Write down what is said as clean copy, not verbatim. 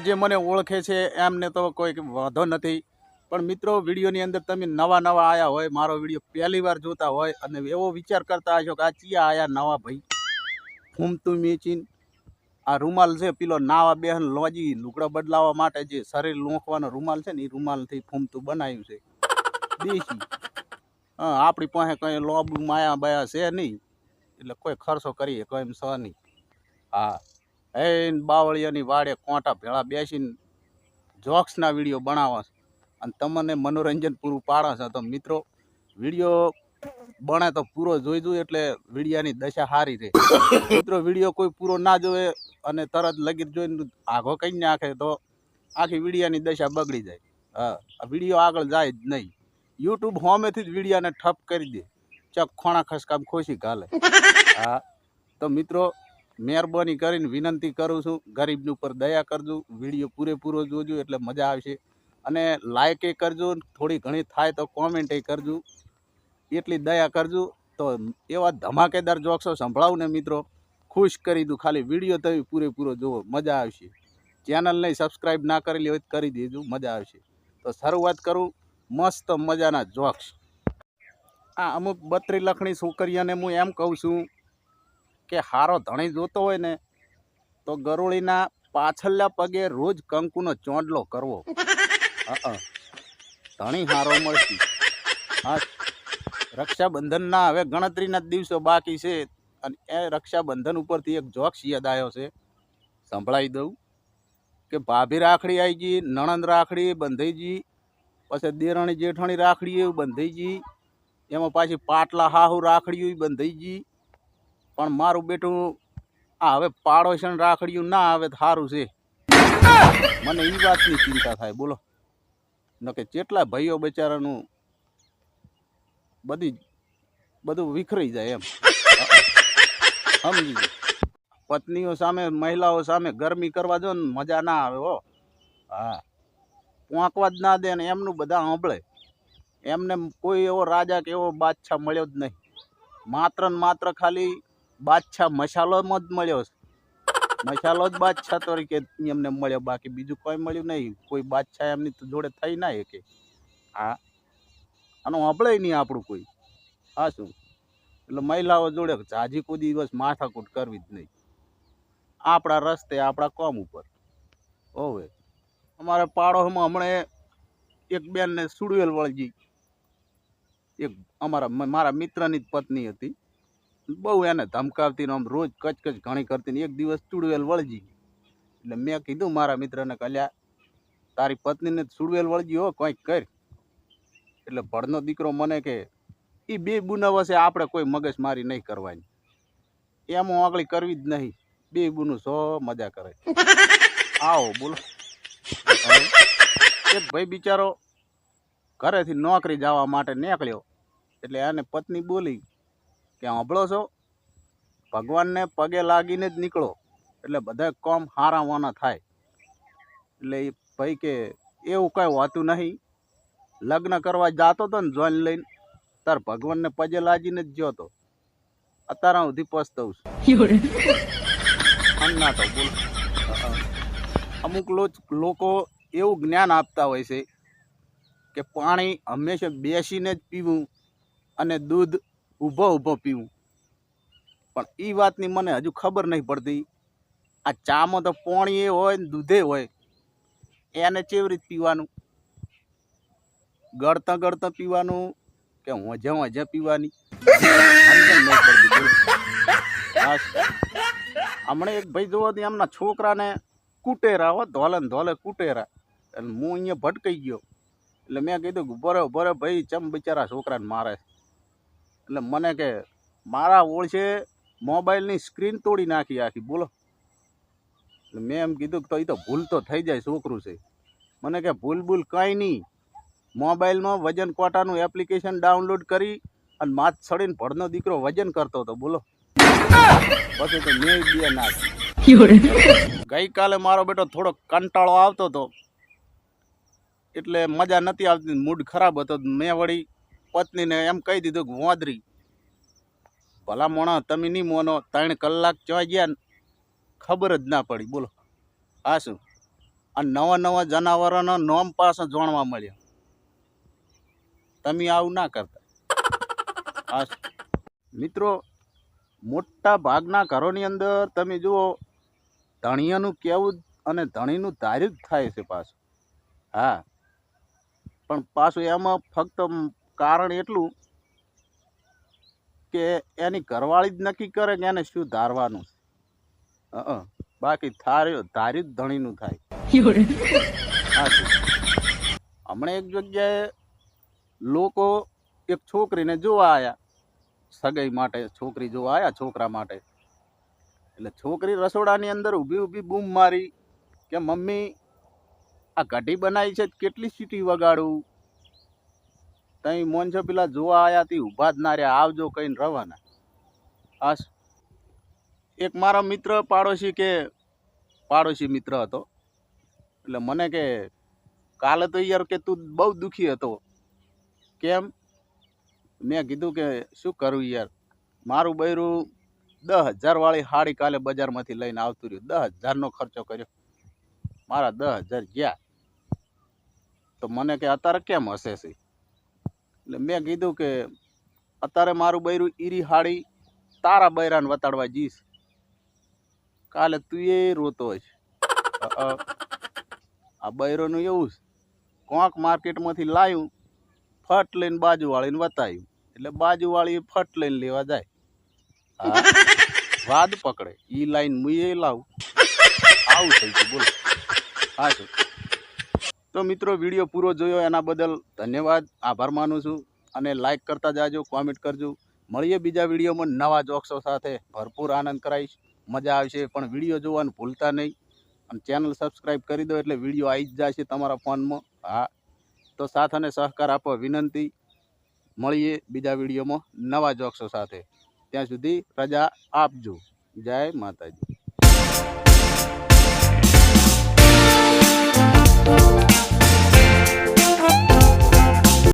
જે મને ઓળખે છે એમને તો કોઈ વાંધો નથી, પણ મિત્રો વિડીયોની અંદર તમે નવા આયા હોય, મારો વિડીયો પહેલી વાર જોતા હોય અને એવો વિચાર કરતા હશો કે આ ચિયા આયા નવા ભાઈ ફૂમતું મીચીન આ રૂમાલ છે પેલો નાવા બેહન લોજી લુગડા બદલાવા માટે જે શરીર લોંખવાનો રૂમાલ છે ને એ રૂમાલથી ફૂમતું બનાવ્યું છે દેશી. હા, આપણી પાસે કંઈ લોબુ માયા બાયા છે નહીં, એટલે કોઈ ખર્ચો કરીએ કોઈ એમ સ નહીં. હા, એ બાવળિયાની વાડે કોંટા ભેળા બેસીને જોક્સના વિડીયો બનાવવા અને તમને મનોરંજન પૂરું પાડે છે. તો મિત્રો વિડીયો બને તો પૂરો જોઈજો એટલે વિડીયાની દશા સારી રહે. મિત્રો વિડીયો કોઈ પૂરો ના જોવે અને તરત લગીર જોઈને આઘો કરી નાખે તો આખી વિડીયાની દશા બગડી જાય. હા, આ વિડીયો આગળ જાય જ નહીં. યુટ્યુબ હોમેથી જ વિડીયાને ઠપ કરી દે, ચક ખોણા ખસકામ ખોશી ઘાલે. હા, તો મિત્રો મહેરબાની કરીને વિનંતી કરું છું, ગરીબની ઉપર દયા કરજો, વિડીયો પૂરેપૂરો જોજો એટલે મજા આવશે. અને લાઈક એ કરજો, થોડી ઘણી થાય તો કોમેન્ટ એ કરજો, એટલી દયા કરજો. તો એવા ધમાકેદાર જોક્સો સંભળાવું ને મિત્રો, ખુશ કરી દઉં. ખાલી વિડીયો તમે પૂરેપૂરો જોવો, મજા આવશે. ચેનલને સબસ્ક્રાઈબ ના કરેલી હોય તો કરી દેજો, મજા આવશે. તો શરૂઆત કરું મસ્ત મજાના જોક્સ. આ અમુક 32 લખણી છોકરીઓને હું એમ કહું છું કે હારો ધણી જોતો હોય ને તો ગરોળીના પાછળના પગે રોજ કંકુનો ચોંડલો કરવો. ધણી હારો મળશે. હા, રક્ષાબંધનના હવે ગણતરીના દિવસો બાકી છે અને એ રક્ષાબંધન ઉપરથી એક જોક્સ યાદ આવ્યો છે, સંભળાવી દઉં કે ભાભી રાખડી આવી ગઈ, નણંદ રાખડી બંધાઈ ગઈ, પછી દેરાણી જેઠાણી રાખડી એવું બંધાઈ ગઈ, એમાં પાછી પાટલા હાહુ રાખડીઓ બંધાઈ ગઈ. પણ મારું બેટું આ હવે પાડોશન રાખડીયું ના આવે તો સારું છે. મને એ વાતની ચિંતા થાય. બોલો ન કે કેટલા ભાઈઓ બચારાનું બધું વિખરાઈ જાય એમ. સમજી પત્નીઓ સામે મહિલાઓ સામે ગરમી કરવા જો ને મજા ના આવે હો. હા, પોંકવા જ ના દે ને એમનું બધા સાંભળે. એમને કોઈ એવો રાજા કે એવો બાદશાહ મળ્યો જ નહીં. માત્ર ને માત્ર ખાલી બાદશાહ મસાલોમાં જ મળ્યો છે. મસાલો જ બાદશાહ તરીકે એમને મળ્યો, બાકી બીજું કોઈ મળ્યું નહીં. કોઈ બાદશાહ એમની જોડે થઈ ના શકે. હા, આનું સાંભળે નહીં આપણું કોઈ. હા, શું એટલે મહિલાઓ જોડે જાજી કોઈ દિવસ માથાકૂટ કરવી જ નહીં. આપણા રસ્તે આપણા કામ ઉપર. હોવે અમારે પાડોશમાં હમણાં એક બેનને સુડવેલ વળગી. એક મારા મિત્રની જ પત્ની હતી, બહુ એને ધમકાવતી ને આમ રોજ કચકચ ઘણી કરતી ને એક દિવસ ચૂડવેલ વળજી. એટલે મેં કીધું મારા મિત્રને, કલ્યા તારી પત્નીને ચૂડવેલ વળજી હો, કંઈક કર. એટલે ભડનો દીકરો મને કે એ બે બુના વસે આપણે કોઈ મગજમારી નહીં કરવાની, એમાં આગળ કરવી જ નહીં. બે બુનું સો મજા કરે. આવો બોલો. એક ભાઈ બિચારો ઘરેથી નોકરી જવા માટે નીકળ્યો, એટલે એને પત્ની બોલી કે સાંભળો છો, ભગવાનને પગે લાગીને જ નીકળો એટલે બધા કામ હારાવાના થાય. એટલે એ ભાઈ કે એવું કાંઈ હોતું નહીં, લગ્ન કરવા જતો હતો ને જોઈન લઈને, તાર ભગવાનને પગે લાગીને જ ગયો હતો, અત્યારે સુધી પસ્તાવું છું. ના તો બોલ. અમુક લોકો એવું જ્ઞાન આપતા હોય છે કે પાણી હંમેશા બેસીને જ પીવું અને દૂધ ઊભો પીવું. પણ એ વાતની મને હજુ ખબર નહીં પડતી. આ ચામાં તો પાણી એ હોય ને દૂધે હોય, એને કેવી રીતે પીવાનું? ગળતા પીવાનું કે હોજે પીવાની? નહીં પડતી. હમણાં એક ભાઈ જોવો એમના છોકરાને કુટેરા હો, ધોલે કુટેરા. એટલે હું અહીંયા ભટકાઈ ગયો. એટલે મેં કીધું કે બરે ભાઈ ચમ બિચારા છોકરાને મારે. એટલે મને કે મારા ઓળશે મોબાઈલની સ્ક્રીન તોડી નાખી આખી. બોલો. એટલે મેં એમ કીધું કે તો એ તો ભૂલ તો થઈ જાય, છોકરું છે. મને કે ભૂલ કાંઈ નહીં, મોબાઈલમાં વજન કોટાનું એપ્લિકેશન ડાઉનલોડ કરી અને માથ ચડીને ભડનો દીકરો વજન કરતો હતો. બોલો. પછી તો મેં બે નાખી. ગઈકાલે મારો બેટો થોડો કંટાળો આવતો હતો એટલે મજા નથી આવતી, મૂડ ખરાબ હતો. મેં વળી પત્નીને એમ કહી દીધું કે વોદરી ભલા મોણા તમે નહીં મોનો, 3 કલાક ચોઈ ગયા ને ખબર જ ના પડી. બોલો. હા, શું આ નવા નવા જનાવરોનો નામ પાછા જાણવા મળ્યા. તમે આવું ના કરતા. આ મિત્રો, મોટા ભાગના ઘરોની અંદર તમે જુઓ, ધણિયાનું કેવું અને ધણીનું ધાર્યું જ થાય છે પાછું. હા, પણ પાછું એમાં ફક્ત કારણ એટલું કે એની ઘરવાળી જ નક્કી કરે કે એને શું ધારવાનું છે. બાકી ધાર્યું જ ધણીનું થાય. હમણાં એક જગ્યાએ લોકો એક છોકરીને જોવા આવ્યા, સગાઈ માટે છોકરી જોવા આવ્યા છોકરા માટે. એટલે છોકરી રસોડાની અંદર ઊભી ઊભી બૂમ મારી કે મમ્મી આ કઢી બનાવી છે, કેટલી સીટી વગાડું? તઈ મોનસો પેલા જોવા આવ્યા તી ઊભા જ ના રહ્યા, આવજો કહીને રવાના. આ એક મારા મિત્ર પાડોશી મિત્ર હતો. એટલે મને કે કાલે તો યાર કે તું બહુ દુઃખી હતો. કેમ? મેં કીધું કે શું કરું યાર, મારું બૈરું 10,000 વાળી સાડી કાલે બજારમાંથી લઈને આવતું રહ્યું. 10,000નો ખર્ચો કર્યો, મારા 10,000 ગયા. તો મને કે અત્યારે કેમ હશે છે? એટલે મેં કીધું કે અત્યારે મારું બૈરું ઈરી સાડી તારા બૈરાને વતાડવા જઈશ. કાલે તું એ રોતો હશે. આ બૈરોનું એવું છે, કોંક માર્કેટમાંથી લાવ્યું, ફટ લઈને બાજુવાળીને વતાવ્યું, એટલે બાજુવાળી ફટ લઈને લેવા જાય. વાદ પકડે, ઈ લાઈન હું એ લાવું. આવું થઈ ગયું, બોલો. હા શું? તો મિત્રો, વિડીયો પૂરો જોયો એના બદલ ધન્યવાદ, આભાર માનું છું. અને લાઈક કરતા જાજો, કોમેન્ટ કરજો. મળીએ બીજા વિડીયોમાં નવા જોક્સો સાથે. ભરપૂર આનંદ કરાવીશ, મજા આવશે. પણ વિડીયો જોવાનું ભૂલતા નહીં. અને ચેનલ સબસ્ક્રાઈબ કરી દો એટલે વિડીયો આવી જ જશે તમારા ફોનમાં. હા, તો સાથ અને સહકાર આપવા વિનંતી. મળીએ બીજા વિડીયોમાં નવા જોક્સો સાથે. ત્યાં સુધી રજા આપજો. જય માતાજી.